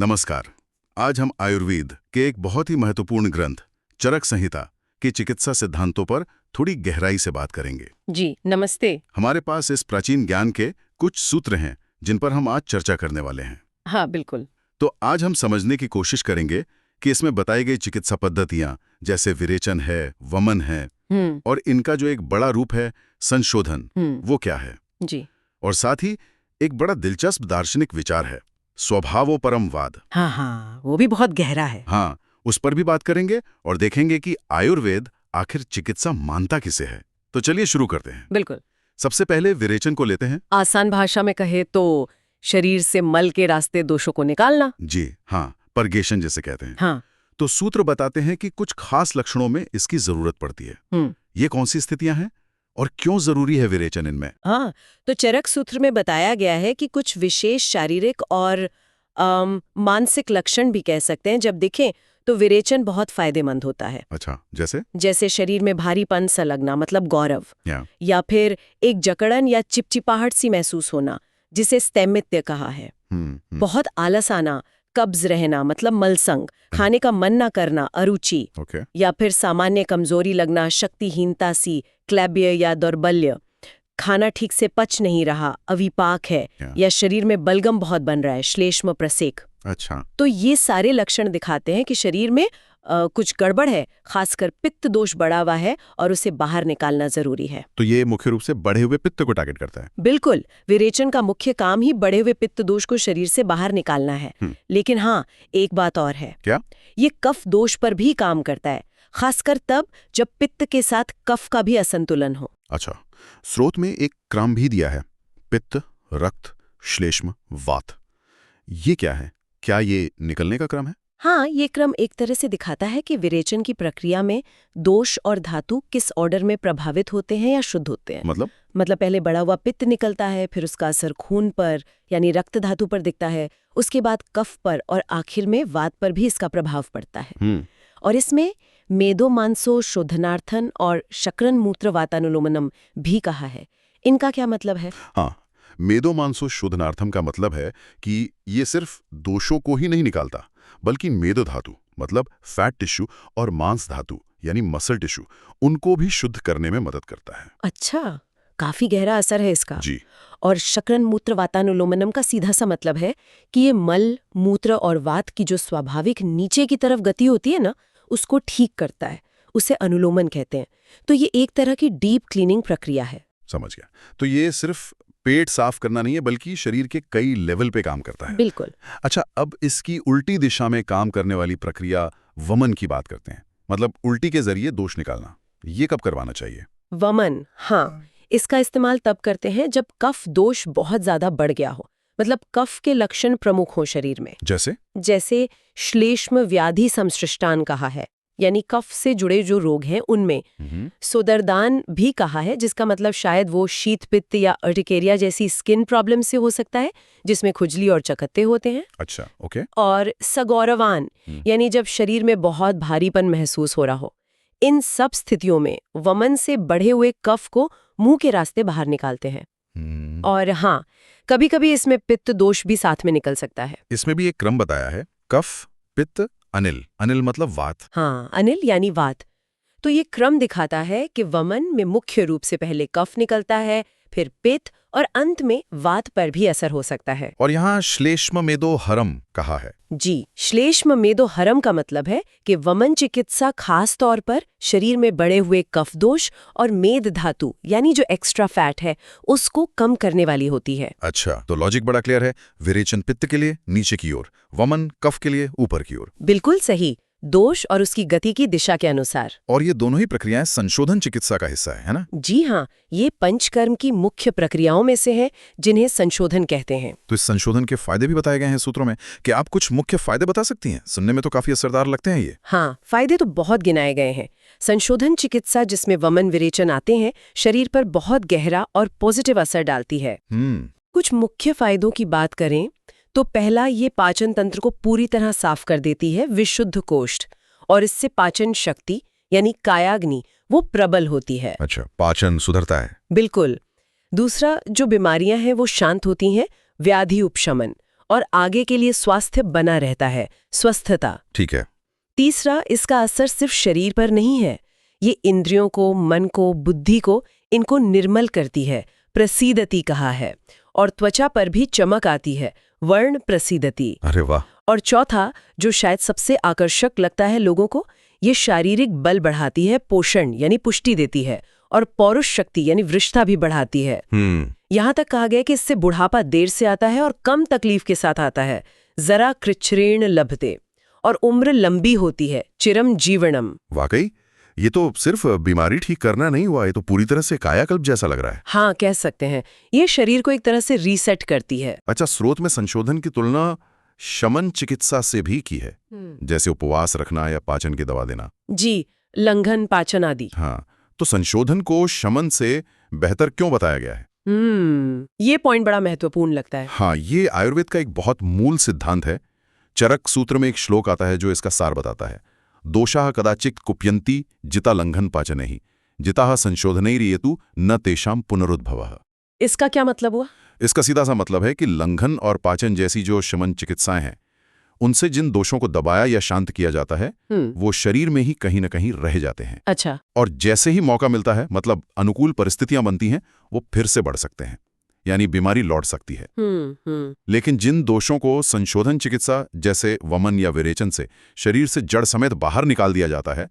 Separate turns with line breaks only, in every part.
नमस्कार। आज हम आयुर्वेद के एक बहुत ही महत्वपूर्ण ग्रंथ चरक संहिता के चिकित्सा सिद्धांतों पर थोड़ी गहराई से बात करेंगे।
जी नमस्ते।
हमारे पास इस प्राचीन ज्ञान के कुछ सूत्र हैं जिन पर हम आज चर्चा करने वाले हैं।
हाँ बिल्कुल।
तो आज हम समझने की कोशिश करेंगे कि इसमें बताई गई चिकित्सा पद्धतियां जैसे विरेचन है, वमन है और इनका जो एक बड़ा रूप है संशोधन, वो क्या है।
जी।
और साथ ही एक बड़ा दिलचस्प दार्शनिक विचार है स्वभावोपरमवाद।
हाँ, वो भी बहुत गहरा है।
हाँ, उस पर भी बात करेंगे और देखेंगे कि आयुर्वेद आखिर चिकित्सा मानता किसे है। तो चलिए शुरू करते हैं।
बिल्कुल।
सबसे पहले विरेचन को लेते हैं।
आसान भाषा में कहे तो शरीर से मल के रास्ते दोषों को निकालना।
जी हाँ, परगेशन जिसे कहते हैं।
हाँ।
तो सूत्र बताते हैं कि कुछ खास लक्षणों में इसकी जरूरत पड़ती है। ये कौन सी स्थितियां हैं और क्यों जरूरी है विरेचन इनमें?
हाँ, तो चरक सूत्र में बताया गया है कि कुछ विशेष शारीरिक और मानसिक लक्षण भी कह सकते हैं जब दिखें तो विरेचन बहुत फायदेमंद होता है।
अच्छा, जैसे
शरीर में भारीपन सा लगना मतलब गौरव, या फिर एक जकड़न या चिपचिपाहट सी महसूस होना जिसे स्थैमित्य कहा है। बहुत आलस आना, कब्ज रहना मतलब मलसंग, खाने का मन ना करना अरुचि, या फिर सामान्य कमजोरी लगना, शक्तिहीनता सी, क्लैब्य या दौर्बल्य, खाना ठीक से पच नहीं रहा, अविपाक है, या शरीर में बलगम बहुत बन रहा है, श्लेष्म प्रसेक।
अच्छा,
तो ये सारे लक्षण दिखाते हैं कि शरीर में कुछ गड़बड़ है, खासकर पित्त दोष बढ़ा हुआ है और उसे बाहर निकालना जरूरी है।
तो ये मुख्य रूप से बढ़े हुए पित्त को टारगेट करता है।
बिल्कुल, विरेचन का मुख्य काम ही बढ़े हुए पित्त दोष को शरीर से बाहर निकालना है। लेकिन हाँ, एक बात और है।
क्या? ये
कफ दोष पर भी काम करता है, खासकर तब जब पित्त के साथ कफ का भी असंतुलन हो।
अच्छा, स्रोत में एक क्रम भी दिया है, पित्त, रक्त, श्लेष्म, वात। ये क्या है? क्या ये निकलने का क्रम है?
हाँ, ये क्रम एक तरह से दिखाता है कि विरेचन की प्रक्रिया में दोष और धातु किस ऑर्डर में प्रभावित होते हैं या शुद्ध होते हैं। मतलब पहले बढ़ा हुआ पित्त निकलता है, फिर उसका असर खून पर यानी रक्त धातु पर दिखता है, उसके बाद कफ पर और आखिर में वात पर भी इसका प्रभाव पड़ता है। और इसमें मेदो मांसो शोधनार्थन और शक्रन मूत्र वातानुलोमनम भी कहा है। इनका क्या मतलब है?
हाँ, मेदो मांसो शोधनार्थम का मतलब है कि ये सिर्फ दोषों को ही नहीं निकालता, बल्कि मेदो धातु मतलब फैट टिश्यू और मांस धातु यानी मसल टिश्यू, उनको भी शुद्ध करने में मदद करता है।
अच्छा, काफी गहरा असर है इसका।
जी।
और शक्रन मूत्र वातानुलोमनम का सीधा सा मतलब है कि ये मल, मूत्र और वात की जो स्वाभाविक नीचे की तरफ गति होती है ना, उसको ठीक करता है। उसे अनुलोमन कहते हैं। तो ये एक तरह की डीप क्लीनिंग प्रक्रिया है।
समझ गया। तो ये सिर्फ पेट साफ करना नहीं है, बल्कि शरीर के कई लेवल पे काम करता है।
बिल्कुल।
अच्छा, अब इसकी उल्टी दिशा में काम करने वाली प्रक्रिया वमन की बात करते हैं, मतलब उल्टी के जरिए दोष निकालना। ये कब करवाना चाहिए?
वमन, हाँ, इसका इस्तेमाल तब करते हैं जब कफ दोष बहुत ज्यादा बढ़ गया हो, मतलब कफ के लक्षण प्रमुख हो शरीर में। जैसे श्लेष्म व्याधि संसृष्टान कहा है, यानी कफ से जुड़े जो रोग हैं उनमें। सोदरदान भी कहा है, जिसका मतलब शायद वो शीत पित्त या अर्टिकेरिया जैसी स्किन प्रॉब्लम से हो सकता है, जिसमें खुजली और चकत्ते होते हैं।
अच्छा, ओके।
और सगौरवान यानी जब शरीर में बहुत भारीपन महसूस हो रहा हो। इन सब स्थितियों में वमन से बढ़े हुए कफ को मुंह के रास्ते बाहर निकालते हैं। और हाँ, कभी कभी इसमें पित्त दोष भी साथ में निकल सकता है।
इसमें भी एक क्रम बताया है, कफ, पित्त, अनिल। अनिल मतलब वात।
हाँ, अनिल यानी वात। तो ये क्रम दिखाता है कि वमन में मुख्य रूप से पहले कफ निकलता है, फिर पित्त और अंत में वात पर भी असर हो सकता है।
और यहाँ श्लेष्म मेदो हरम कहा है।
जी, श्लेष्म मेदो हरम का मतलब है कि वमन चिकित्सा खास तौर पर शरीर में बढ़े हुए कफ दोष और मेद धातु यानी जो एक्स्ट्रा फैट है उसको कम करने वाली होती है।
अच्छा, तो लॉजिक बड़ा क्लियर है। विरेचन पित्त के लिए नीचे की ओर, वमन कफ के लिए ऊपर की ओर।
बिल्कुल सही, दोष और उसकी गति की दिशा के अनुसार।
और ये दोनों ही प्रक्रियाएं संशोधन चिकित्सा का हिस्सा है ना?
जी हाँ, ये पंचकर्म की मुख्य प्रक्रियाओं में से है जिन्हें संशोधन कहते हैं।
तो इस संशोधन के फायदे भी बताए गए हैं सूत्रों में। क्या आप कुछ मुख्य फायदे बता सकती हैं? सुनने में तो काफी असरदार लगते हैं ये।
हाँ, फायदे तो बहुत गिनाए गए हैं। संशोधन चिकित्सा जिसमें वमन विरेचन आते हैं, शरीर पर बहुत गहरा और पॉजिटिव असर डालती है। कुछ मुख्य फायदों की बात करें तो पहला, ये पाचन तंत्र को पूरी तरह साफ कर देती है, विशुद्ध कोष्ठ, और इससे पाचन शक्ति यानी कायाग्नि वो प्रबल होती है।
अच्छा, पाचन सुधरता है।
बिल्कुल। दूसरा, जो बीमारियां हैं वो शांत होती हैं, व्याधि उपशमन, और आगे के लिए स्वास्थ्य बना रहता है, स्वस्थता।
ठीक है।
तीसरा, इसका असर सिर्फ शरीर पर नहीं है, ये इंद्रियों को, मन को, बुद्धि को, इनको निर्मल करती है, प्रसीदति कहा है। और त्वचा पर भी चमक आती है, वर्ण प्रसीदति।
अरे वाह।
और चौथा, जो शायद सबसे आकर्षक लगता है लोगों को, ये शारीरिक बल बढ़ाती है, पोषण यानी पुष्टि देती है, और पौरुष शक्ति यानी वृषता भी बढ़ाती है। यहाँ तक कहा गया कि इससे बुढ़ापा देर से आता है और कम तकलीफ के साथ आता है, जरा कृच्छ्रेण लभते, और उम्र लंबी होती है, चिरम जीवनम।
वाकई ये तो सिर्फ बीमारी ठीक करना नहीं हुआ, ये तो पूरी तरह से कायाकल्प जैसा लग रहा है।
हाँ, कह सकते हैं। ये शरीर को एक तरह से रीसेट करती है।
अच्छा, स्रोत में संशोधन की तुलना शमन चिकित्सा से भी की है, जैसे उपवास रखना या पाचन की दवा देना।
जी, लंघन, पाचन आदि।
हाँ, तो संशोधन को शमन से बेहतर क्यों बताया गया है?
ये पॉइंट बड़ा महत्वपूर्ण लगता है।
हाँ, ये आयुर्वेद का एक बहुत मूल सिद्धांत है। चरक सूत्र में एक श्लोक आता है जो इसका सार बताता है। दोषाः कदाचित् कुप्यन्ति जिता लंघन पाचनैः, जिताः संशोधनैर्येतु न तेषां पुनरुद्भवः।
इसका क्या मतलब हुआ?
इसका सीधा सा मतलब है कि लंघन और पाचन जैसी जो शमन चिकित्साएं हैं, उनसे जिन दोषों को दबाया या शांत किया जाता है, वो शरीर में ही कहीं न कहीं रह जाते हैं।
अच्छा।
और जैसे ही मौका मिलता है, मतलब अनुकूल परिस्थितियां बनती हैं, वो फिर से बढ़ सकते हैं, यानी बीमारी लौट सकती है। लेकिन जिन दोषों को संशोधन चिकित्सा जैसे वमन या विरेचन से शरीर से जड़ समेत बाहर निकाल दिया जाता है,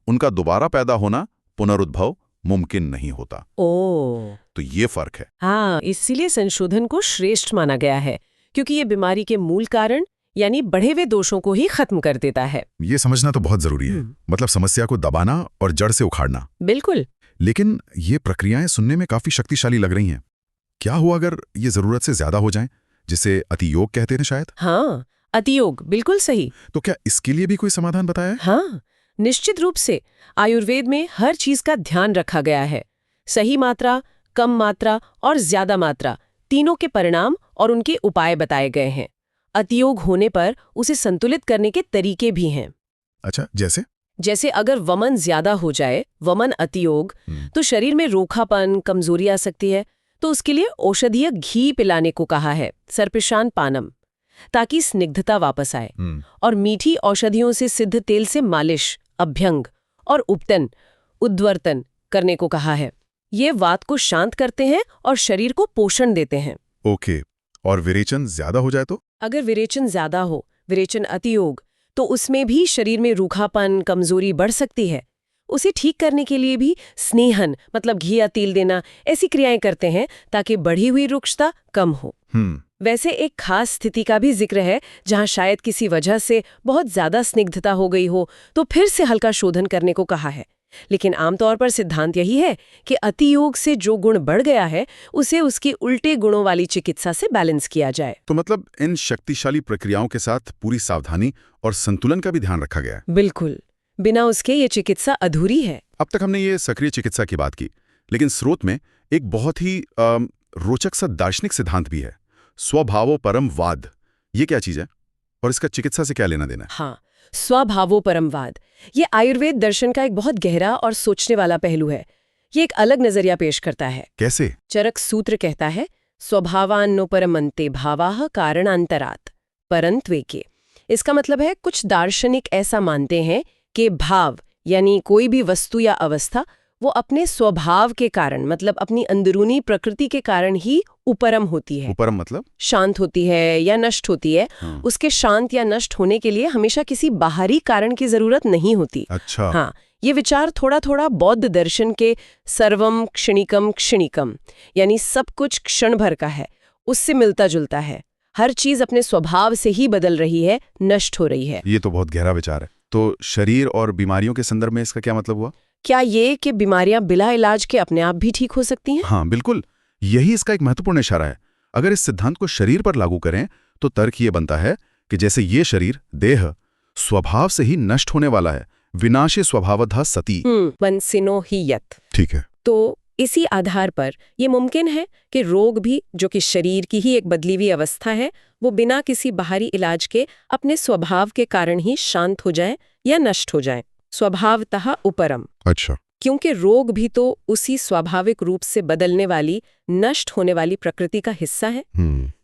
उनका दोबारा पैदा होना, पुनरुद्भव मुमकिन नहीं होता। तो ये फर्क है।
हाँ, इसीलिए संशोधन को श्रेष्ठ माना गया है, क्योंकि ये बीमारी के मूल कारण यानी बढ़े हुए दोषों को ही खत्म कर देता है।
ये समझना तो बहुत जरूरी है, मतलब समस्या को दबाना और जड़ से उखाड़ना।
बिल्कुल।
लेकिन ये प्रक्रियाएं सुनने में काफी शक्तिशाली लग रही हैं। क्या हुआ अगर ये जरूरत से ज्यादा हो जाएं, जिसे अतियोग कहते हैं शायद?
हाँ, अतियोग, बिल्कुल सही।
तो क्या इसके लिए भी कोई समाधान बताया है?
हाँ, निश्चित रूप से। आयुर्वेद में हर चीज का ध्यान रखा गया है। सही मात्रा, कम मात्रा और ज्यादा मात्रा, तीनों के परिणाम और उनके उपाय बताए गए हैं। अतियोग होने पर उसे संतुलित करने के तरीके भी हैं।
अच्छा, जैसे
अगर वमन ज्यादा हो जाए, वमन अतियोग, तो शरीर में रूखापन, कमजोरी आ सकती है। तो उसके लिए औषधीय घी पिलाने को कहा है, सर्पिशान पानम, ताकि स्निग्धता वापस आए। और मीठी औषधियों से सिद्ध तेल से मालिश, अभ्यंग और उपटन, उद्वर्तन करने को कहा है। ये वात को शांत करते हैं और शरीर को पोषण देते हैं।
ओके। और विरेचन ज्यादा हो जाए तो?
अगर विरेचन ज्यादा हो, विरेचन अतियोग, तो उसमें भी शरीर में रूखापन, कमजोरी बढ़ सकती है। उसे ठीक करने के लिए भी स्नेहन, मतलब घी या तेल देना, ऐसी क्रियाएं करते हैं ताकि बढ़ी हुई रुक्षता कम हो। वैसे एक खास स्थिति का भी जिक्र है, जहां शायद किसी वजह से बहुत ज्यादा स्निग्धता हो गई हो, तो फिर से हल्का शोधन करने को कहा है। लेकिन आमतौर पर सिद्धांत यही है कि अतियोग से जो गुण बढ़ गया है, उसे उसकी उल्टे गुणों वाली चिकित्सा से बैलेंस किया जाए।
तो मतलब इन शक्तिशाली प्रक्रियाओं के साथ पूरी सावधानी और संतुलन का भी ध्यान रखा गया है।
बिल्कुल, बिना उसके ये चिकित्सा अधूरी है।
अब तक हमने ये सक्रिय चिकित्सा की बात की, लेकिन स्रोत में एक बहुत ही रोचक सा दार्शनिक सिद्धांत भी है, स्वभावोपरमवाद। ये क्या चीज है और इसका चिकित्सा से क्या लेना देना है?
हाँ, स्वभावोपरमवाद ये आयुर्वेद दर्शन का एक बहुत गहरा और सोचने वाला पहलू है। ये एक अलग नजरिया पेश करता है।
कैसे?
चरक सूत्र कहता है, स्वभावान्नोपरमन्ते भावाः कारणांतरात् परंत्वेके। इसका मतलब है, कुछ दार्शनिक ऐसा मानते हैं कि भाव यानी कोई भी वस्तु या अवस्था वो अपने स्वभाव के कारण, मतलब अपनी अंदरूनी प्रकृति के कारण ही उपरम होती है।
उपरम मतलब?
शांत होती है या नष्ट होती है। उसके शांत या नष्ट होने के लिए हमेशा किसी बाहरी कारण की जरूरत नहीं होती।
अच्छा।
हाँ, ये विचार थोड़ा थोड़ा बौद्ध दर्शन के सर्वम क्षणिकम क्षणिकम यानी सब कुछ क्षण भर का है, उससे मिलता जुलता है। हर चीज अपने स्वभाव से ही बदल रही है, नष्ट हो रही है।
ये तो बहुत गहरा विचार है। तो शरीर और बीमारियों के संदर्भ में इसका क्या मतलब हुआ?
क्या ये कि बीमारियां बिना इलाज के अपने आप भी ठीक हो सकती हैं?
हाँ बिल्कुल, यही इसका एक महत्वपूर्ण इशारा है। अगर इस सिद्धांत को शरीर पर लागू करें तो तर्क ये बनता है कि जैसे ये शरीर, देह, स्वभाव से ही नष्ट होने वाला है, विनाशे स्वभावतः सती
वंसिनो ही यत्।
ठीक है।
तो इसी आधार पर यह मुमकिन है कि रोग भी, जो कि शरीर की ही एक बदली हुई अवस्था है, वो बिना किसी बाहरी इलाज के अपने स्वभाव के कारण ही शांत हो जाए या नष्ट हो जाए, स्वभावतः उपरम।
अच्छा।
क्योंकि रोग भी तो उसी स्वाभाविक रूप से बदलने वाली, नष्ट होने वाली प्रकृति का हिस्सा है।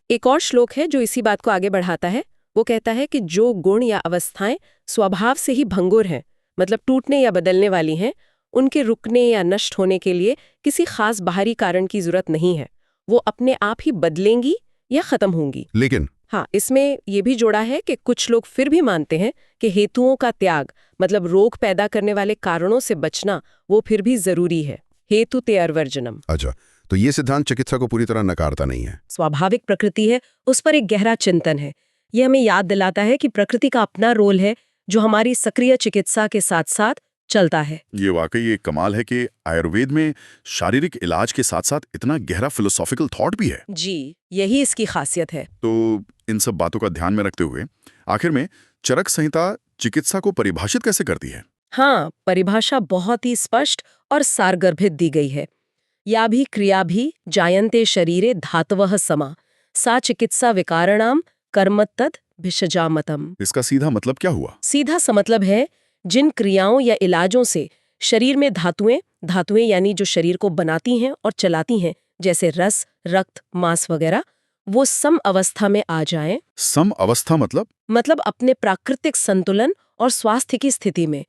एक और श्लोक है जो इसी बात को आगे बढ़ाता है। वो कहता है कि जो गुण या अवस्थाएं स्वभाव से ही भंगुर हैं, मतलब टूटने या बदलने वाली हैं, उनके रुकने या नष्ट होने के लिए किसी खास बाहरी कारण की जरूरत नहीं है। वो अपने आप ही बदलेंगी या खत्म होंगी।
लेकिन
हाँ, इसमें ये भी जोड़ा है कि कुछ लोग फिर भी मानते हैं कि हेतुओं का त्याग, मतलब रोग पैदा करने वाले कारणों से बचना, वो फिर भी जरूरी है। हेतु तेर्वर्जनम।
अच्छा, तो ये सिद्धांत चिकित्सा को पूरी तरह नकारता नहीं है।
स्वाभाविक प्रकृति है, उस पर एक गहरा चिंतन है। ये हमें याद दिलाता है कि प्रकृति का अपना रोल है जो हमारी सक्रिय चिकित्सा के साथ साथ चलता है।
ये वाकई एक कमाल है कि आयुर्वेद में शारीरिक इलाज के साथ साथ इतना गहरा फिलोसॉफिकल थॉट भी है।
जी, यही इसकी खासियत है।
तो इन सब बातों का ध्यान में रखते हुए आखिर में चरक संहिता चिकित्सा को परिभाषित कैसे करती है?
हाँ, परिभाषा बहुत ही स्पष्ट और सारगर्भित दी गई है। या भी क्रिया भी जायन्ते शरीरे धातवः समा सा चिकित्सा विकाराणाम कर्मत्तद भिषजामतम।
इसका सीधा मतलब क्या हुआ?
सीधा सा मतलब है जिन क्रियाओं या इलाजों से शरीर में धातुएं यानी जो शरीर को बनाती हैं और चलाती हैं, जैसे रस, रक्त, मांस वगैरह, वो सम अवस्था में आ जाएं।
सम अवस्था मतलब
अपने प्राकृतिक संतुलन और स्वास्थ्य की स्थिति में।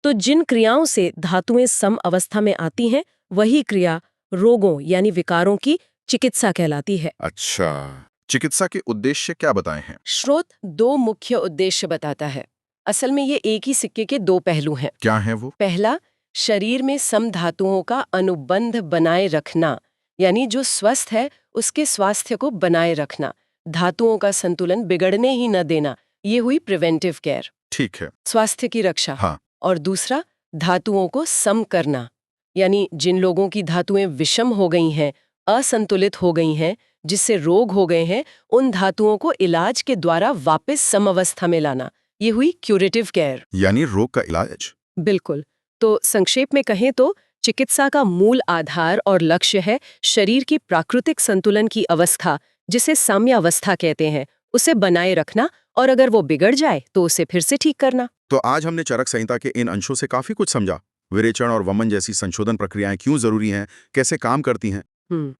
तो जिन क्रियाओं से धातुएं सम अवस्था में आती हैं, वही क्रिया रोगों यानी विकारों की चिकित्सा कहलाती है।
अच्छा, चिकित्सा के उद्देश्य क्या बताए हैं?
स्रोत दो मुख्य उद्देश्य बताता है। असल में ये एक ही सिक्के के दो पहलू हैं।
क्या है वो?
पहला, शरीर में सम धातुओं का अनुबंध बनाए रखना, यानी जो स्वस्थ है उसके स्वास्थ्य को बनाए रखना, धातुओं का संतुलन बिगड़ने ही न देना। ये हुई प्रिवेंटिव केयर,
ठीक है।
स्वास्थ्य की रक्षा।
हाँ।
और दूसरा, धातुओं को सम करना, यानी जिन लोगों की धातुएं विषम हो गई हैं, असंतुलित हो गई हैं, जिससे रोग हो गए हैं, उन धातुओं को इलाज के द्वारा वापस समअवस्था में लाना। ये हुई क्यूरेटिव केयर,
यानी रोग का इलाज।
बिल्कुल। तो संक्षेप में कहें तो चिकित्सा का मूल आधार और लक्ष्य है शरीर की प्राकृतिक संतुलन की अवस्था, जिसे साम्यावस्था कहते हैं, उसे बनाए रखना, और अगर वो बिगड़ जाए तो उसे फिर से ठीक करना।
तो आज हमने चरक संहिता के इन अंशों से काफी कुछ समझा। विरेचन और वमन जैसी संशोधन प्रक्रियाएं क्यों जरूरी हैं, कैसे काम करती हैं,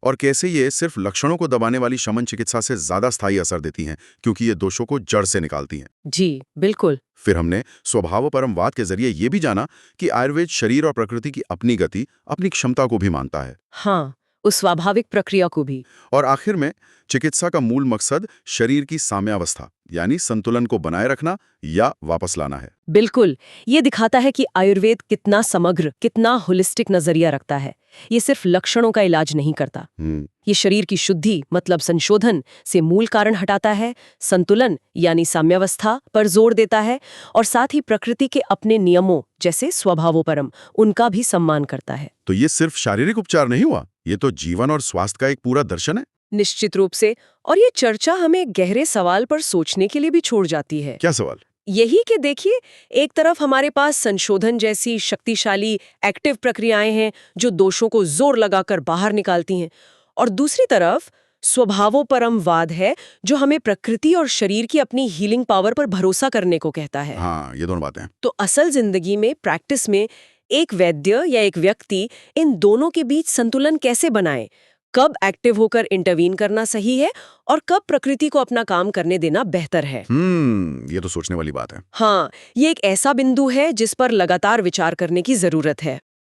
और कैसे ये सिर्फ लक्षणों को दबाने वाली शमन चिकित्सा से ज्यादा स्थायी असर देती हैं, क्योंकि ये दोषों को जड़ से निकालती हैं।
जी बिल्कुल।
फिर हमने स्वभावपरमवाद के जरिए ये भी जाना कि आयुर्वेद शरीर और प्रकृति की अपनी गति, अपनी क्षमता को भी मानता है।
हाँ, उस स्वाभाविक प्रक्रिया को भी।
और आखिर में चिकित्सा का मूल मकसद शरीर की साम्यावस्था यानी संतुलन को बनाए रखना या वापस लाना है।
बिल्कुल, ये दिखाता है कि आयुर्वेद कितना समग्र, कितना होलिस्टिक नजरिया रखता है। ये सिर्फ लक्षणों का इलाज नहीं करता। ये शरीर की शुद्धि मतलब संशोधन से मूल कारण हटाता है, संतुलन यानी साम्यावस्था पर जोर देता है, और साथ ही प्रकृति के अपने नियमों जैसे स्वभावोपरम उनका भी सम्मान करता है।
तो ये सिर्फ शारीरिक उपचार नहीं हुआ, ये तो जीवन और स्वास्थ्य का एक पूरा दर्शन है।
निश्चित रूप से। और ये चर्चा हमें गहरे सवाल पर सोचने के लिए भी छोड़ जाती है।
क्या सवाल?
यही कि देखिए, एक तरफ हमारे पास संशोधन जैसी शक्तिशाली एक्टिव प्रक्रियाएं हैं जो दोषों को जोर लगाकर बाहर निकालती हैं, और दूसरी तरफ स्वभावोपरमवाद है जो हमें प्रकृति और शरीर की अपनी हीलिंग पावर पर भरोसा करने को कहता है।
हाँ, ये दोनों बातें।
तो असल जिंदगी में, प्रैक्टिस में, एक वैद्य या एक व्यक्ति इन दोनों के बीच संतुलन कैसे बनाए, कब एक्टिव होकर इंटरवीन करना सही है और कब प्रकृति को अपना काम करने देना बेहतर है।
ये तो सोचने वाली बात है।
हाँ, ये एक ऐसा बिंदु है जिस पर लगातार विचार करने की जरूरत है।